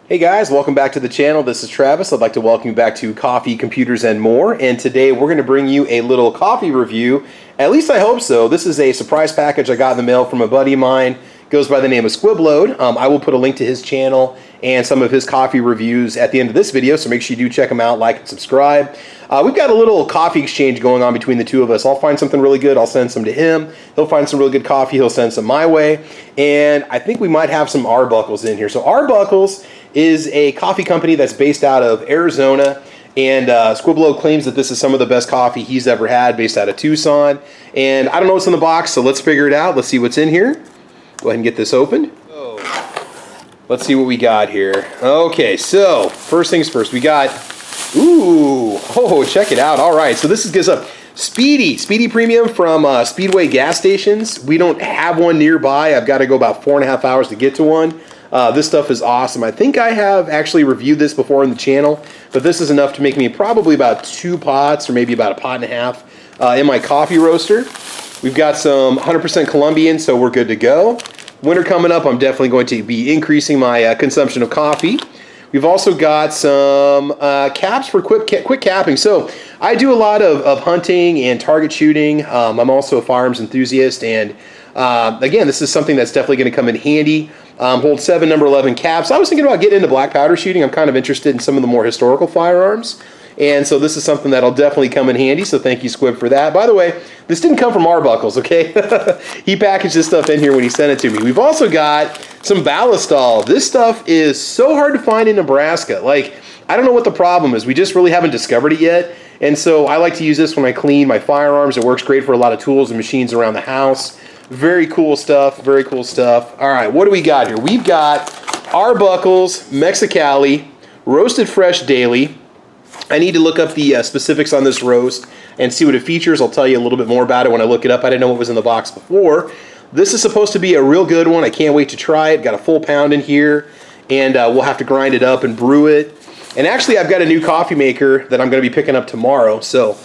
Hey guys, welcome back to the channel. This is Travis. I'd like to welcome you back to Coffee, Computers, and More. And today we're going to bring you a little coffee review. At least I hope so. This is a surprise package I got in the mail from a buddy of mine. Goes by the name of Squibload. I will put a link to his channel and some of his coffee reviews at the end of this video, so make sure you do check him out, like and subscribe. We've got a little coffee exchange going on between the two of us. I'll find something really good, I'll send some to him. He'll find some really good coffee, he'll send some my way. And I think we might have some Arbuckles in here. So Arbuckles is a coffee company that's based out of Arizona. And Squibload claims that this is some of the best coffee he's ever had, based out of Tucson. And I don't know what's in the box, so let's figure it out. Let's see what's in here. Go ahead and get this opened. Let's see what we got here. Okay, so first things first, we got, check it out. All right, so this gives up Speedy Premium from Speedway gas stations. We don't have one nearby. I've got to go about 4.5 hours to get to one. This stuff is awesome. I think I have actually reviewed this before on the channel, but this is enough to make me probably about 2 pots or maybe about 1.5 pots in my coffee roaster. We've got some 100% Colombian, so we're good to go. Winter coming up, I'm definitely going to be increasing my consumption of coffee. We've also got some caps for quick capping. So I do a lot of hunting and target shooting. I'm also a firearms enthusiast, and again, this is something that's definitely going to come in handy. Hold 7 number 11 caps. I was thinking about getting into black powder shooting. I'm kind of interested in some of the more historical firearms. And so this is something that'll definitely come in handy, so thank you, Squib, for that. By the way, this didn't come from Arbuckles, okay? He packaged this stuff in here when he sent it to me. We've also got some Ballistol. This stuff is so hard to find in Nebraska. Like, I don't know what the problem is. We just really haven't discovered it yet. And so I like to use this when I clean my firearms. It works great for a lot of tools and machines around the house. Very cool stuff, very cool stuff. All right, what do we got here? We've got Arbuckles Mexicali, roasted fresh daily. I need to look up the specifics on this roast and see what it features. I'll tell you a little bit more about it when I look it up. I didn't know what was in the box before. This is supposed to be a real good one. I can't wait to try it. Got a full pound in here, and we'll have to grind it up and brew it. And actually, I've got a new coffee maker that I'm going to be picking up tomorrow, so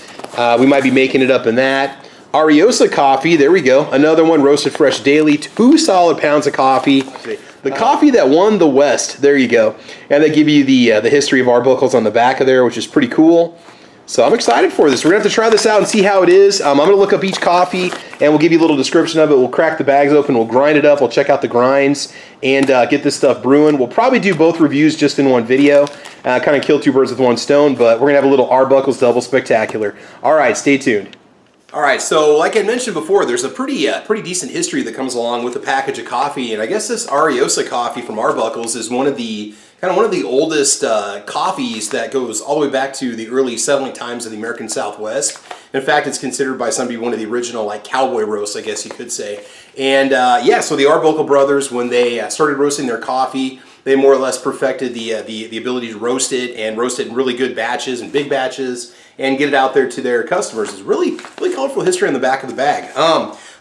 we might be making it up in that. Ariosa coffee, there we go. Another one, roasted fresh daily. 2 solid pounds of coffee. The coffee that won the West, there you go. And they give you the history of Arbuckles on the back of there, which is pretty cool. So I'm excited for this. We're going to have to try this out and see how it is. I'm going to look up each coffee, and we'll give you a little description of it. We'll crack the bags open, we'll grind it up, we'll check out the grinds, and get this stuff brewing. We'll probably do both reviews just in one video. Kind of kill 2 birds with 1 stone, but we're going to have a little Arbuckles double spectacular. All right, stay tuned. All right, so like I mentioned before, there's a pretty decent history that comes along with a package of coffee, and I guess this Ariosa coffee from Arbuckles is one of the oldest coffees that goes all the way back to the early settling times of the American Southwest. In fact, it's considered by some people one of the original like cowboy roasts, I guess you could say. And yeah, so the Arbuckle brothers, when they started roasting their coffee, they more or less perfected the ability to roast it and roast it in really good batches and big batches and get it out there to their customers. It's really colorful history on the back of the bag.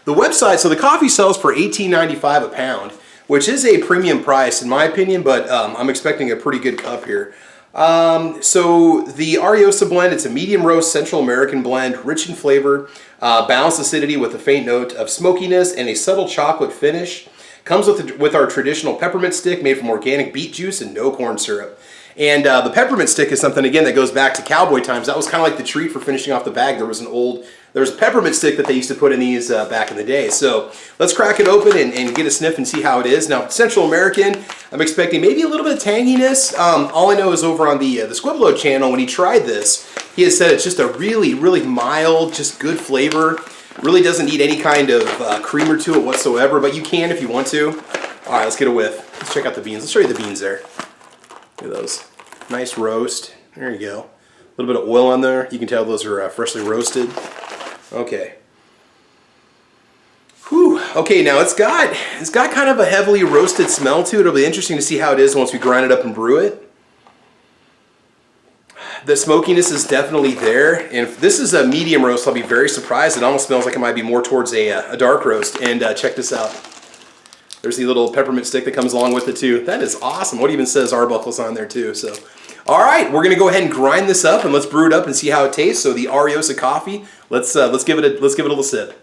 The website, so the coffee sells for $18.95 a pound, which is a premium price in my opinion, but I'm expecting a pretty good cup here. So the Ariosa blend, it's a medium roast Central American blend, rich in flavor, balanced acidity with a faint note of smokiness and a subtle chocolate finish. Comes with our traditional peppermint stick made from organic beet juice and no corn syrup. And the peppermint stick is something, again, that goes back to cowboy times. That was kind of like the treat for finishing off the bag. There was a peppermint stick that they used to put in these back in the day. So let's crack it open and get a sniff and see how it is. Now, Central American, I'm expecting maybe a little bit of tanginess. All I know is over on the Squibload channel, when he tried this, he had said it's just a really mild, just good flavor. Really doesn't need any kind of creamer to it whatsoever, but you can if you want to. All right, let's get a whiff. Let's check out the beans. Let's show you the beans there. Look at those. Nice roast. There you go. A little bit of oil on there. You can tell those are freshly roasted. Okay. Whew. Okay, now it's got kind of a heavily roasted smell to it. It'll be interesting to see how it is once we grind it up and brew it. The smokiness is definitely there, and if this is a medium roast, I'll be very surprised. It almost smells like it might be more towards a dark roast. And check this out. There's the little peppermint stick that comes along with it too. That is awesome. What even says Arbuckles on there too. So, all right, we're gonna go ahead and grind this up and let's brew it up and see how it tastes. So the Ariosa coffee, let's give it a little sip.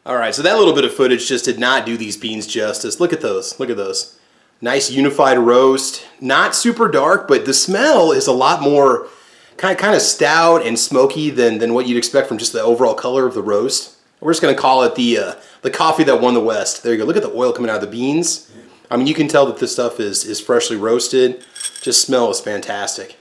All right, so that little bit of footage just did not do these beans justice. Look at those. Look at those. Nice unified roast. Not super dark, but the smell is a lot more kind of stout and smoky than what you'd expect from just the overall color of the roast. We're just going to call it the coffee that won the West. There you go. Look at the oil coming out of the beans. I mean, you can tell that this stuff is freshly roasted. Just smells fantastic.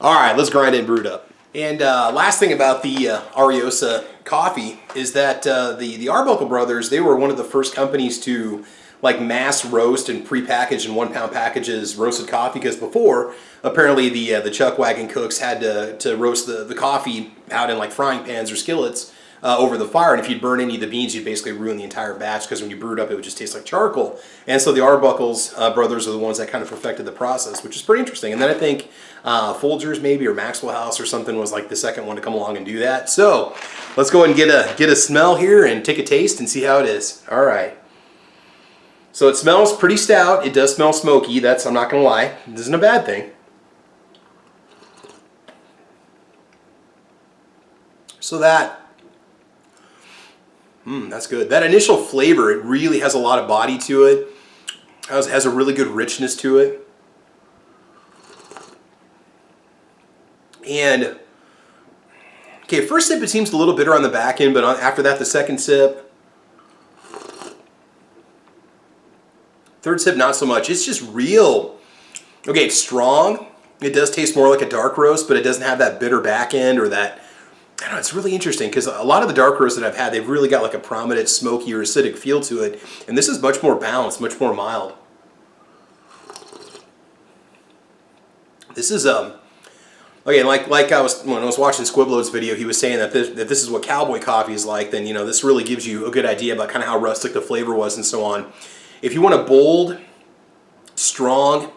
All right, let's grind it and brew it up. And last thing about the Ariosa coffee is that the Arbuckle brothers, they were one of the first companies to like mass roast and pre-package in 1 pound packages roasted coffee, because before apparently the chuck wagon cooks had to roast the coffee out in like frying pans or skillets over the fire, and if you'd burn any of the beans, you'd basically ruin the entire batch, because when you brewed up, it would just taste like charcoal. And so the Arbuckles brothers are the ones that kind of perfected the process, which is pretty interesting. And then I think Folgers maybe, or Maxwell House or something, was like the second one to come along and do that. So let's go ahead and get a smell here and take a taste and see how it is. All right. So it smells pretty stout. It does smell smoky. I'm not going to lie. This isn't a bad thing. So that's good. That initial flavor, it really has a lot of body to it. Has a really good richness to it. And, okay, first sip it seems a little bitter on the back end, but after that, the second sip. Third sip, not so much. It's just real. Okay, it's strong. It does taste more like a dark roast, but it doesn't have that bitter back end or that. I don't know, it's really interesting, because a lot of the dark roasts that I've had, they've really got like a prominent smoky or acidic feel to it, and this is much more balanced, much more mild. This is okay, like when I was watching Squiblo's video, he was saying that this is what cowboy coffee is like. Then this really gives you a good idea about kind of how rustic the flavor was and so on. If you want a bold, strong,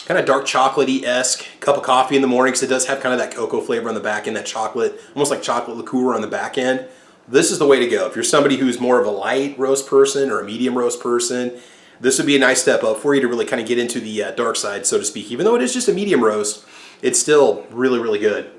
kind of dark chocolatey-esque cup of coffee in the morning, because it does have kind of that cocoa flavor on the back end, that chocolate, almost like chocolate liqueur on the back end, this is the way to go. If you're somebody who's more of a light roast person or a medium roast person, this would be a nice step up for you to really kind of get into the dark side, so to speak. Even though it is just a medium roast, it's still really, really good.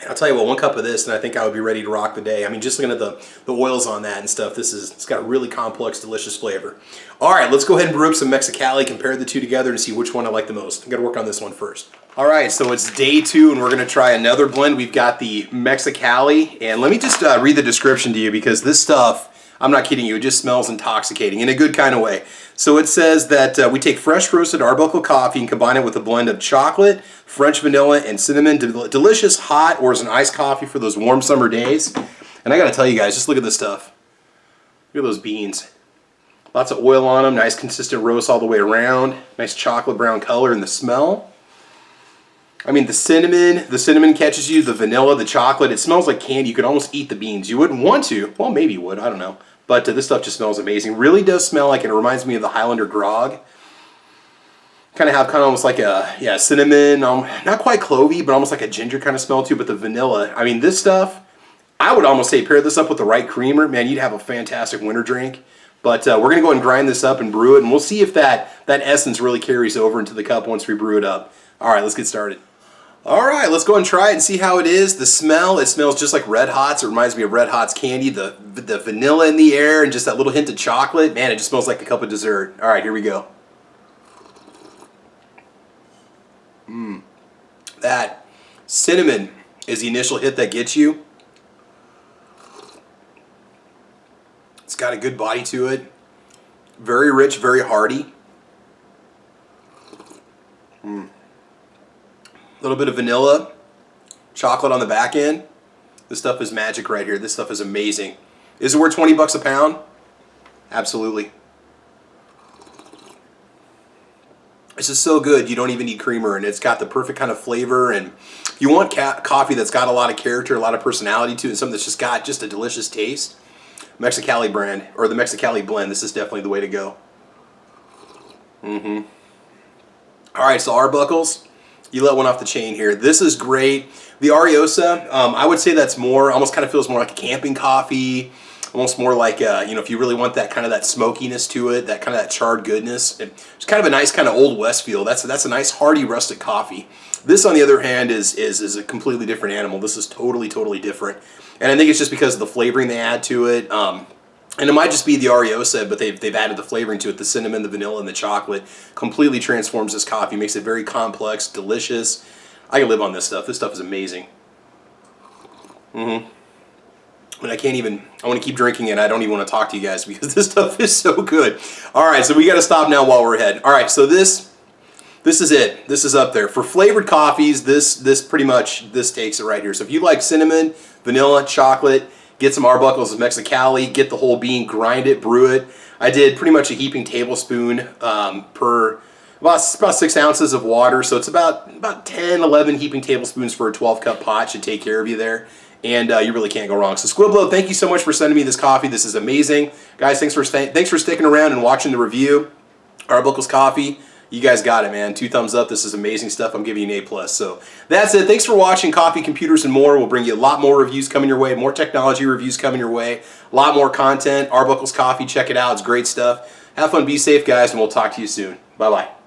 I'll tell you what, 1 cup of this and I think I would be ready to rock the day. I mean, just looking at the oils on that and stuff, it's got a really complex, delicious flavor. All right, let's go ahead and brew up some Mexicali, compare the two together and see which one I like the most. I'm going to work on this one first. All right, so it's day 2 and we're going to try another blend. We've got the Mexicali, and let me just read the description to you, because this stuff, I'm not kidding you, it just smells intoxicating in a good kind of way. So it says that we take fresh roasted Arbuckle coffee and combine it with a blend of chocolate, French vanilla, and cinnamon. Delicious hot or as an iced coffee for those warm summer days. And I gotta tell you guys, just look at this stuff. Look at those beans. Lots of oil on them, nice consistent roast all the way around. Nice chocolate brown color, and the smell. I mean, the cinnamon catches you, the vanilla, the chocolate. It smells like candy. You could almost eat the beans. You wouldn't want to. Well, maybe you would. I don't know. But this stuff just smells amazing. Really does smell like, it reminds me of the Highlander grog. Kind of almost like a, cinnamon, not quite clovey, but almost like a ginger kind of smell too. But the vanilla, I mean, this stuff, I would almost say pair this up with the right creamer. Man, you'd have a fantastic winter drink. But we're going to go ahead and grind this up and brew it. And we'll see if that essence really carries over into the cup once we brew it up. All right, let's get started. All right, let's go and try it and see how it is. The smell, it smells just like Red Hots. It reminds me of Red Hots candy. The vanilla in the air and just that little hint of chocolate. Man, it just smells like a cup of dessert. All right, here we go. That cinnamon is the initial hit that gets you. It's got a good body to it. Very rich, very hearty. A little bit of vanilla, chocolate on the back end. This stuff is magic right here. This stuff is amazing. Is it worth 20 bucks a pound? Absolutely. This is so good, you don't even need creamer, and it's got the perfect kind of flavor. And if you want coffee that's got a lot of character, a lot of personality to it, and something that's just got just a delicious taste, Mexicali brand, or the Mexicali blend, this is definitely the way to go. All right, so Arbuckles, you let one off the chain here. This is great. The Ariosa, I would say that's more, almost kind of feels more like a camping coffee, almost more like, if you really want that kind of that smokiness to it, that kind of that charred goodness. It's kind of a nice kind of Old West feel. That's a nice hearty rustic coffee. This, on the other hand, is a completely different animal. This is totally different. And I think it's just because of the flavoring they add to it. And it might just be the Ariosa, but they've added the flavoring to it, the cinnamon, the vanilla, and the chocolate. Completely transforms this coffee, makes it very complex, delicious. I can live on this stuff. This stuff is amazing. And I can't even, I want to keep drinking it. I don't even want to talk to you guys because this stuff is so good. All right, so we got to stop now while we're ahead. All right, so this is it. This is up there. For flavored coffees, this pretty much, this takes it right here. So if you like cinnamon, vanilla, chocolate, get some Arbuckles Mexicali, get the whole bean, grind it, brew it. I did pretty much a heaping tablespoon per, about 6 ounces of water. So it's about 10, 11 heaping tablespoons for a 12-cup pot. Should take care of you there. And you really can't go wrong. So Squiblo, thank you so much for sending me this coffee. This is amazing. Guys, thanks for sticking around and watching the review. Arbuckles Coffee. You guys got it, man. 2 thumbs up. This is amazing stuff. I'm giving you an A+. So that's it. Thanks for watching Coffee, Computers, and More. We'll bring you a lot more reviews coming your way, more technology reviews coming your way, a lot more content. Arbuckles Coffee, check it out. It's great stuff. Have fun, be safe, guys, and we'll talk to you soon. Bye-bye.